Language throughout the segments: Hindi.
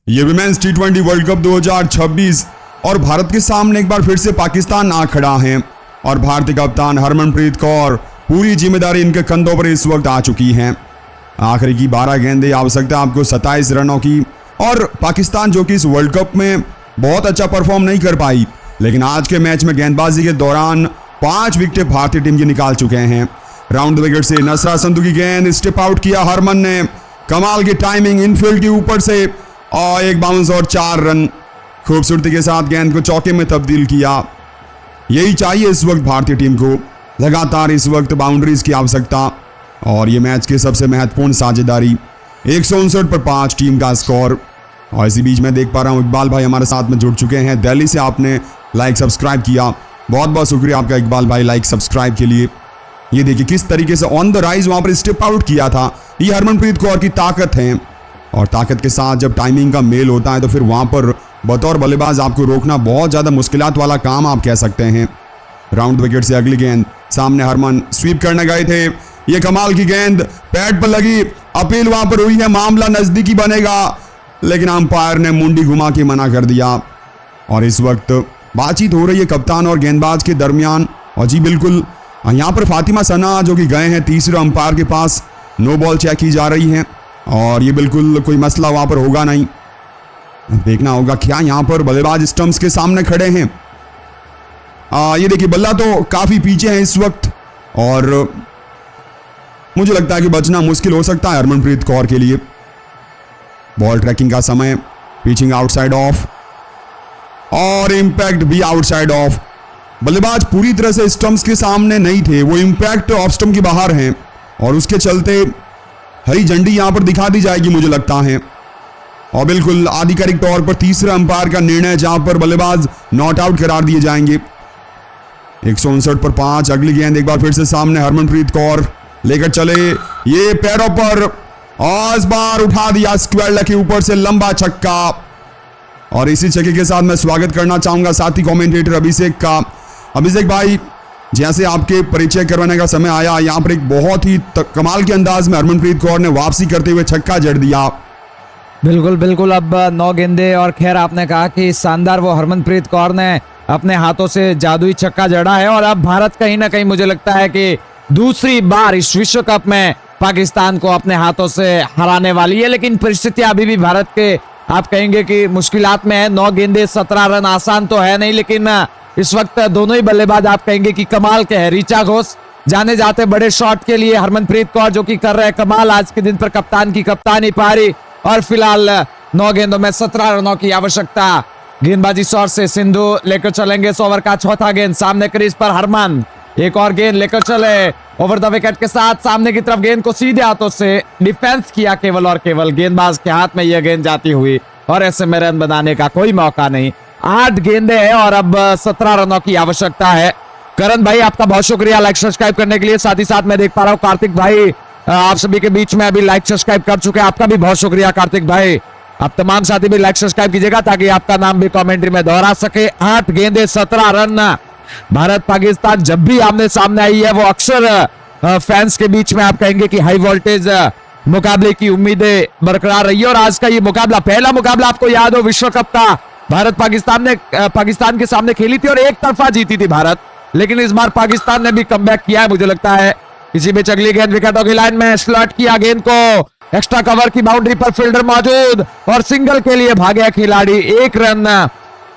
ये विमेंस टी20 वर्ल्ड कप 2026 और भारत के सामने एक बार फिर से पाकिस्तान आ खड़ा है और भारतीय कप्तान हरमनप्रीत कौर पूरी जिम्मेदारी इनके कंधों पर इस वक्त आ चुकी है। आखिरी की 12 गेंदें आवश्यकता आपको 27 रनों की और पाकिस्तान जो कि इस वर्ल्ड कप में बहुत अच्छा परफॉर्म नहीं कर पाई, लेकिन आज के मैच में गेंदबाजी के दौरान 5 विकेटें भारतीय टीम की निकाल चुके हैं। राउंड द विकेट से नसरा संधू की गेंद स्टेप आउट किया हरमन ने, कमाल की टाइमिंग इनफील्ड के ऊपर से और एक बाउंस और 4 रन खूबसूरती के साथ गेंद को चौके में तब्दील किया। यही चाहिए इस वक्त भारतीय टीम को, लगातार इस वक्त बाउंड्रीज की आवश्यकता और ये मैच की सबसे महत्वपूर्ण साझेदारी। 159 पर 5 टीम का स्कोर। और इसी बीच मैं देख पा रहा हूँ इकबाल भाई हमारे साथ में जुड़ चुके हैं। दिल्ली से आपने लाइक सब्सक्राइब किया, बहुत बहुत शुक्रिया आपका इकबाल भाई लाइक सब्सक्राइब के लिए। ये देखिए किस तरीके से ऑन द राइज वहां पर स्टेप आउट किया था। ये हरमनप्रीत कौर की ताकत है और ताकत के साथ जब टाइमिंग का मेल होता है तो फिर वहां पर बतौर बल्लेबाज आपको रोकना बहुत ज़्यादा मुश्किलात वाला काम आप कह सकते हैं। राउंड विकेट से अगली गेंद सामने हरमन स्वीप करने गए थे, ये कमाल की गेंद पैड पर लगी, अपील वहां पर हुई है, मामला नजदीकी बनेगा, लेकिन अंपायर ने मुंडी घुमा के मना कर दिया। और इस वक्त बातचीत हो रही है कप्तान और गेंदबाज के दरमियान। और जी बिल्कुल यहाँ पर फातिमा सना जो कि गए हैं तीसरे अंपायर के पास, नो बॉल चेक की जा रही है और ये बिल्कुल कोई मसला वहां पर होगा नहीं। देखना होगा क्या यहाँ पर बल्लेबाज स्टंप्स के सामने खड़े हैं। ये देखिए बल्ला तो काफी पीछे है इस वक्त और मुझे लगता है कि बचना मुश्किल हो सकता है हरमनप्रीत कौर के लिए। बॉल ट्रैकिंग का समय, पिचिंग आउटसाइड ऑफ और इंपैक्ट भी आउटसाइड ऑफ। बल्लेबाज पूरी तरह से स्टंप्स के सामने नहीं थे, वो इंपैक्ट ऑफ स्टंप के बाहर हैं और उसके चलते हरी झंडी यहां पर दिखा दी जाएगी मुझे लगता है। और बिल्कुल आधिकारिक तौर पर तीसरे अंपायर का निर्णय जहां पर बल्लेबाज नॉट आउट करार दिए जाएंगे। 159 पर 5 अगली गेंद एक बार फिर से सामने हरमनप्रीत कौर लेकर चले, ये पैरों पर और इस बार उठा दिया स्क्वायर के ऊपर से लंबा छक्का। और इसी छक्के के साथ मैं स्वागत करना चाहूंगा साथी कमेंटेटर अभिषेक का। अभिषेक भाई जैसे आपके परिचय करवाने का समय आया, यहाँ पर एक बहुत ही कमाल के अंदाज में हरमनप्रीत कौर ने वापसी करते हुए छक्का जड़ दिया। बिल्कुल बिल्कुल, अब 9 गेंदे और खैर आपने कहा कि शानदार वो हरमनप्रीत कौर ने अपने हाथों से जादुई छक्का जड़ा है और अब भारत कहीं ना कहीं मुझे लगता है कि दूसरी बार इस विश्व कप में पाकिस्तान को अपने हाथों से हराने वाली है। लेकिन परिस्थितियां अभी भी भारत के आप कहेंगे कि मुश्किलात में है। 9 गेंदे 17 रन आसान तो है नहीं, लेकिन इस वक्त दोनों ही बल्लेबाज आप कहेंगे कि कमाल के हैं। ऋचा घोष जाने जाते बड़े शॉट के लिए, हरमनप्रीत कौर जो कि कर रहे हैं कमाल आज के दिन पर कप्तान की कप्तानी पारी। और फिलहाल 9 गेंदों में 17 रनों की आवश्यकता। गेंदबाजी शॉट से सिंधु लेकर चलेंगे इस ओवर का चौथा गेंद, सामने क्रीज पर हरमन एक और गेंद लेकर चले ओवर द विकेट के साथ, सामने की तरफ गेंद को सीधे हाथों से डिफेंस किया केवल और केवल, गेंदबाज के हाथ में यह गेंद जाती हुई और ऐसे में रन बनाने का कोई मौका नहीं। 8 गेंदे हैं और अब 17 रनों की आवश्यकता है। करण भाई आपका बहुत शुक्रिया लाइक सब्सक्राइब करने के लिए। साथ ही साथ मैं देख पा रहा हूँ कार्तिक भाई आप सभी के बीच में अभी लाइक सब्सक्राइब कर चुके हैं, आपका भी बहुत शुक्रिया कार्तिक भाई। आप तमाम साथी भी लाइक सब्सक्राइब कीजिएगा ताकि आपका नाम भी कमेंट्री में दोहरा सके। 8 गेंदे 17 रन। भारत पाकिस्तान जब भी आमने सामने आई है वो अक्सर फैंस के बीच में आप कहेंगे कि हाई वोल्टेज मुकाबले की उम्मीदें बरकरार रही है। और आज का ये मुकाबला, पहला मुकाबला आपको याद हो विश्व कप का, भारत पाकिस्तान के सामने खेली थी और एक तरफा जीती थी भारत, लेकिन इस बार पाकिस्तान ने भी कमबैक किया है मुझे लगता है। इसी बीच अगली गेंद विकेटों की लाइन में स्लॉट किया गेंद को, एक्स्ट्रा कवर की बाउंड्री पर फील्डर मौजूद और सिंगल के लिए भागे खिलाड़ी। 1 रन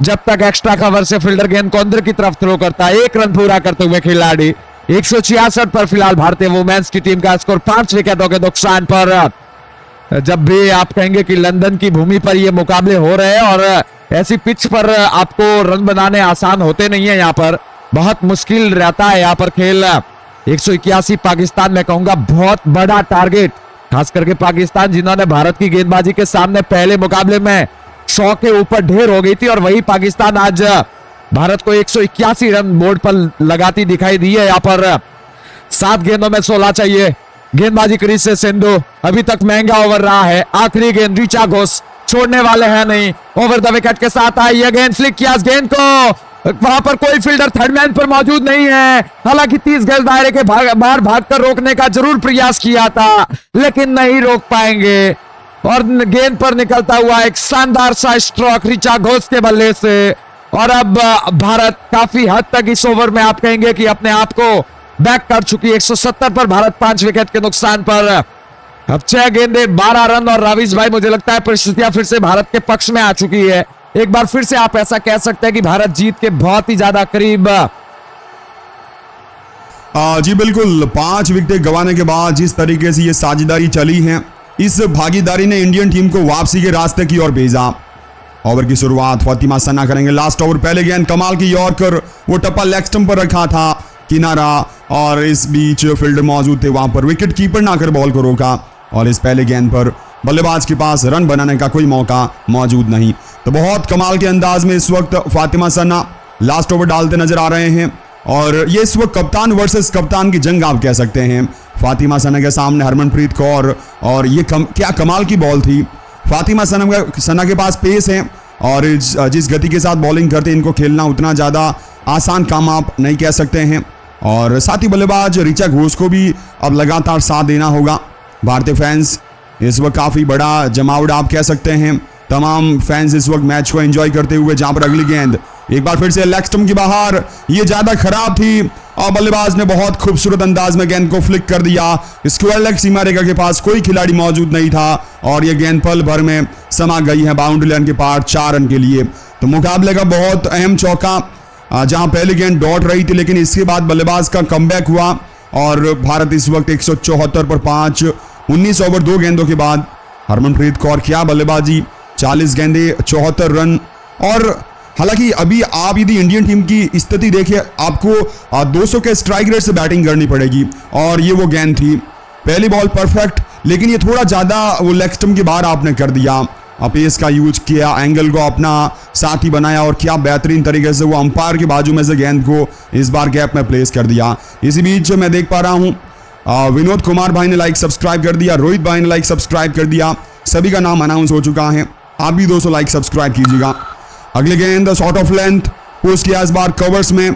जब तक एक्स्ट्रा कवर से फील्डर गेंद को अंदर की तरफ थ्रो करता है, 1 रन पूरा करते हुए खिलाड़ी। 166 पर फिलहाल भारतीय वुमेन्स की टीम का स्कोर 5 विकेटों के नुकसान पर। जब भी आप कहेंगे कि लंदन की भूमि पर ये मुकाबले हो रहे हैं और ऐसी पिच पर आपको रन बनाने आसान होते नहीं है, यहाँ पर बहुत मुश्किल रहता है यहाँ पर खेल। 181 पाकिस्तान में कहूंगा बहुत बड़ा टारगेट, खास करके पाकिस्तान जिन्होंने भारत की गेंदबाजी के सामने पहले मुकाबले में 100 के ऊपर ढेर हो गई थी और वही पाकिस्तान आज भारत को 181 रन बोर्ड पर लगाती दिखाई दी है। यहाँ पर 7 गेंदों में 16 चाहिए। गेंदबाजी क्रीज से सिंधु, अभी तक महंगा ओवर रहा है। आखिरी गेंद ऋचा घोष छोड़ने वाले हैं नहीं, ओवर द विकेट के साथ आई यह गेंद, फ्लिक किया गेंद को, वहां पर कोई फील्डर थर्ड मैन पर मौजूद नहीं है। हालांकि 30 गज दायरे के बाहर भागकर रोकने का जरूर प्रयास किया था, लेकिन नहीं रोक पाएंगे। और गेंद पर निकलता हुआ एक शानदार सा स्ट्रोक ऋचा घोष के बल्ले से। और अब भारत काफी हद तक इस ओवर में आप कहेंगे कि अपने आप को बैक कर चुकी है। 170 पर भारत 5 विकेट के नुकसान पर। अब 6 गेंदे 12 रन और राविश भाई मुझे लगता है परिस्थितियां फिर से भारत के पक्ष में आ चुकी है। एक बार फिर से आप ऐसा कह सकते हैं कि भारत जीत के बहुत ही ज्यादा करीब। जी बिल्कुल, 5 विकेट गंवाने के बाद जिस तरीके से ये साझेदारी चली है, इस भागीदारी ने इंडियन टीम को वापसी के रास्ते की ओर भेजा। ओवर की शुरुआत फातिमा सना करेंगे। लास्ट ओवर पहले गेंद कमाल की यॉर्कर, वो टप्पा लेग स्टंप पर रखा था किनारा, और इस बीच फील्डर मौजूद थे वहां पर। विकेट कीपर ना कर बॉल को रोका और इस पहले गेंद पर बल्लेबाज के पास रन बनाने का कोई मौका मौजूद नहीं। तो बहुत कमाल के अंदाज में इस वक्त फातिमा सना लास्ट ओवर डालते नजर आ रहे हैं और ये इस वक्त कप्तान वर्सेस कप्तान की जंग आप कह सकते हैं। फातिमा सना के सामने हरमनप्रीत कौर, और ये क्या कमाल की बॉल थी। फातिमा सना के पास पेस है और जिस गति के साथ बॉलिंग करते हैं, इनको खेलना उतना ज़्यादा आसान काम आप नहीं कह सकते हैं। और साथ ही बल्लेबाज ऋचा घोष को भी अब लगातार साथ देना होगा। भारतीय फैंस इस वक्त काफ़ी बड़ा जमावड़ा आप कह सकते हैं। तमाम फैंस इस वक्त मैच को एंजॉय करते हुए, जहां पर अगली गेंद एक बार फिर से लेग स्टंप की बाहर, ये ज़्यादा खराब थी और बल्लेबाज ने बहुत खूबसूरत अंदाज में गेंद को फ्लिक कर दिया। स्क्वायर लेग सीमा रेखा के पास कोई खिलाड़ी मौजूद नहीं था और ये गेंद पल भर में समा गई है बाउंड्री लाइन के पार 4 रन के लिए। तो मुकाबले का बहुत अहम चौका, जहां पहली गेंद डॉट रही थी, लेकिन इसके बाद बल्लेबाज का कमबैक हुआ और भारत इस वक्त 174 पर 5, 19 ओवर 2 गेंदों के बाद। हरमनप्रीत कौर क्या बल्लेबाजी, 40 गेंदे 74 रन। और हालांकि अभी आप यदि इंडियन टीम की स्थिति देखिए, आपको 200 के स्ट्राइक रेट से बैटिंग करनी पड़ेगी और ये वो गेंद थी। पहली बॉल परफेक्ट, लेकिन ये थोड़ा ज़्यादा वो लेग स्टंप के बाहर आपने कर दिया। पेस का यूज किया, एंगल को अपना साथी बनाया और क्या बेहतरीन तरीके से वो अंपायर के बाजू में से गेंद को इस बार गैप में प्लेस कर दिया। इसी बीच मैं देख पा रहा हूँ विनोद कुमार भाई ने लाइक सब्सक्राइब कर दिया, रोहित भाई ने लाइक सब्सक्राइब कर दिया, सभी का नाम अनाउंस हो चुका है। आप भी 200 लाइक सब्सक्राइब कीजिएगा। अगले गेंद शॉर्ट ऑफ लेंथ, पोस्ट किया इस बार कवर्स में,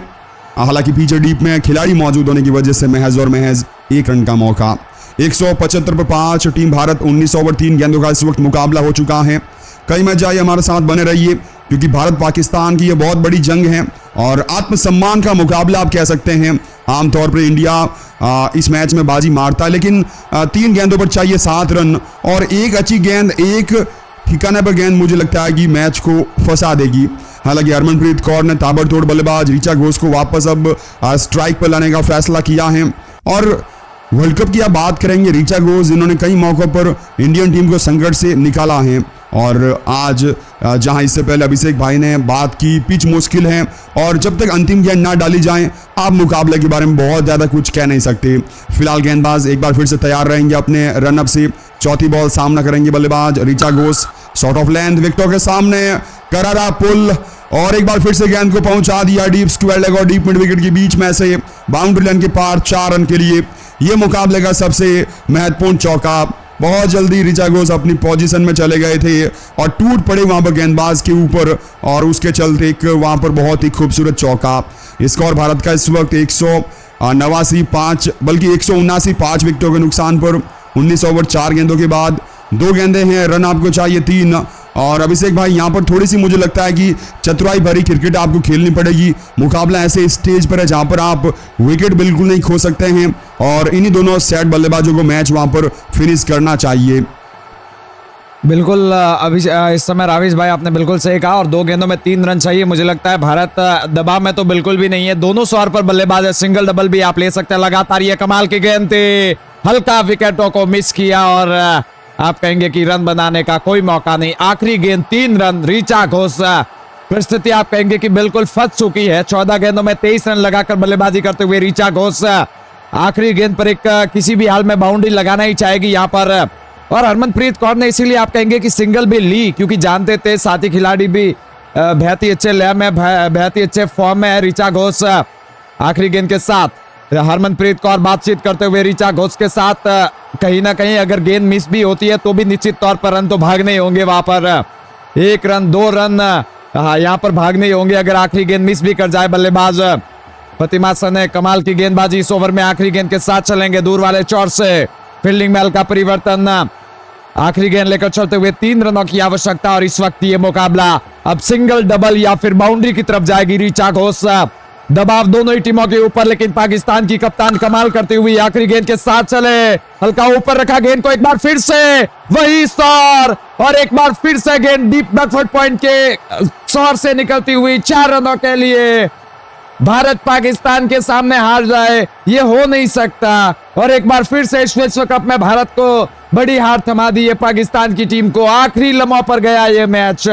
हालांकि पीछे डीप में खिलाड़ी मौजूद होने की वजह से महज और महज 1 रन का मौका। 175 पर 5, टीम भारत 19 ओवर 3 गेंदों का इस वक्त मुकाबला हो चुका है। कई मैच जाइए हमारे साथ बने रहिए, क्योंकि भारत पाकिस्तान की ये बहुत बड़ी जंग है और आत्मसम्मान का मुकाबला आप कह सकते हैं। आमतौर पर इंडिया इस मैच में बाजी मारता है, लेकिन 3 गेंदों पर चाहिए 7 रन और एक अच्छी गेंद, एक ठिकाने पर गेंद मुझे लगता है कि मैच को फंसा देगी। हालांकि हरमनप्रीत कौर ने ताबड़तोड़ बल्लेबाज ऋचा घोष को वापस अब स्ट्राइक पर लाने का फैसला किया है। और वर्ल्ड कप की आप बात करेंगे, ऋचा घोष जिन्होंने कई मौकों पर इंडियन टीम को संकट से निकाला है और आज जहां इससे पहले अभिषेक भाई ने बात की, पिच मुश्किल है और जब तक अंतिम गेंद ना डाली जाए आप मुकाबले के बारे में बहुत ज़्यादा कुछ कह नहीं सकते। फिलहाल गेंदबाज एक बार फिर से तैयार रहेंगे अपने रनअप से। चौथी बॉल सामना करेंगे बल्लेबाज Richa Ghosh. Short of length विकेटों के सामने करारा पुल और एक बार फिर से गेंद को पहुंचा दिया डीप स्क्वायर लेग और डीप मिड विकेट के बीच में से बाउंड्री लाइन के पार 4 रन के लिए। ये मुकाबले का सबसे महत्वपूर्ण चौका। बहुत जल्दी ऋचा घोष अपनी पोजीशन में चले गए थे और टूट पड़े वहां पर गेंदबाज के ऊपर और उसके चलते एक वहां पर बहुत ही खूबसूरत चौका। स्कोर भारत का इस वक्त 189 5 बल्कि 179 5 विकेटों के नुकसान पर 19 ओवर 4 गेंदों के बाद 2 गेंदे हैं, रन आपको चाहिए 3। और अभिषेक भाई यहाँ पर थोड़ी सी मुझे लगता है कि चतुराई भरी क्रिकेट आपको खेलनी पड़ेगी। मुकाबला ऐसे स्टेज पर है जहाँ पर आप विकेट बिल्कुल नहीं खो सकते हैं और इन्हीं दोनों सेट बल्लेबाजों को मैच वहाँ पर फिनिश करना चाहिए। बिल्कुल इस समय राविश भाई आपने बिल्कुल सही कहा और 2 गेंदों में 3 रन चाहिए। मुझे लगता है भारत दबाव में तो बिल्कुल भी नहीं है। दोनों सौर पर बल्लेबाज है, सिंगल डबल भी आप ले सकते हैं। लगातार ये कमाल की गेंद थी, हल्का विकेटों को मिस किया और आप कहेंगे कि रन बनाने का कोई मौका नहीं। आखिरी गेंद 3 रन। ऋचा घोष परिस्थिति आप कहेंगे कि बिल्कुल फंस चुकी है। 14 गेंदों में 23 रन लगाकर बल्लेबाजी करते हुए ऋचा घोष आखिरी गेंद पर एक किसी भी हाल में बाउंड्री लगाना ही चाहेगी यहाँ पर। और हरमनप्रीत कौर ने इसीलिए आप कहेंगे कि सिंगल भी ली, क्योंकि जानते थे साथी खिलाड़ी भी बेहद ही अच्छे लय में, बेहद ही अच्छे फॉर्म में है। ऋचा घोष आखिरी गेंद के साथ हरमनप्रीत कौर बातचीत करते हुए ऋचा घोष के साथ कहीं ना कहीं अगर गेंद मिस भी होती है तो भी निश्चित तौर पर रन तो भागने होंगे वहां पर। 1 रन 2 रन यहाँ पर भागने होंगे अगर आखिरी गेंद मिस भी कर जाए बल्लेबाज। फातिमा सना कमाल की गेंदबाजी इस ओवर में आखिरी गेंद के साथ चलेंगे दूर वाले चौर से। फील्डिंग में हल्का परिवर्तन, आखिरी गेंद लेकर चलते हुए 3 रनों की आवश्यकता और इस वक्त ये मुकाबला अब सिंगल डबल या फिर बाउंड्री की तरफ जाएगी। रीचा घोष दबाव दोनों ही टीमों के ऊपर, लेकिन पाकिस्तान की कप्तान कमाल करते हुए आखिरी गेंद के साथ चले, हल्का ऊपर रखा गेंद को, एक बार फिर से वही स्कोर और एक बार फिर से गेंद डीप बैकवर्ड पॉइंट के शॉर से निकलती हुई 4 रनों के लिए भारत पाकिस्तान के सामने हार जाए, ये हो नहीं सकता। और एक बार फिर से इस विश्व कप में भारत को बड़ी हार थमा दी है पाकिस्तान की टीम को। आखिरी लम्हों पर गया ये मैच।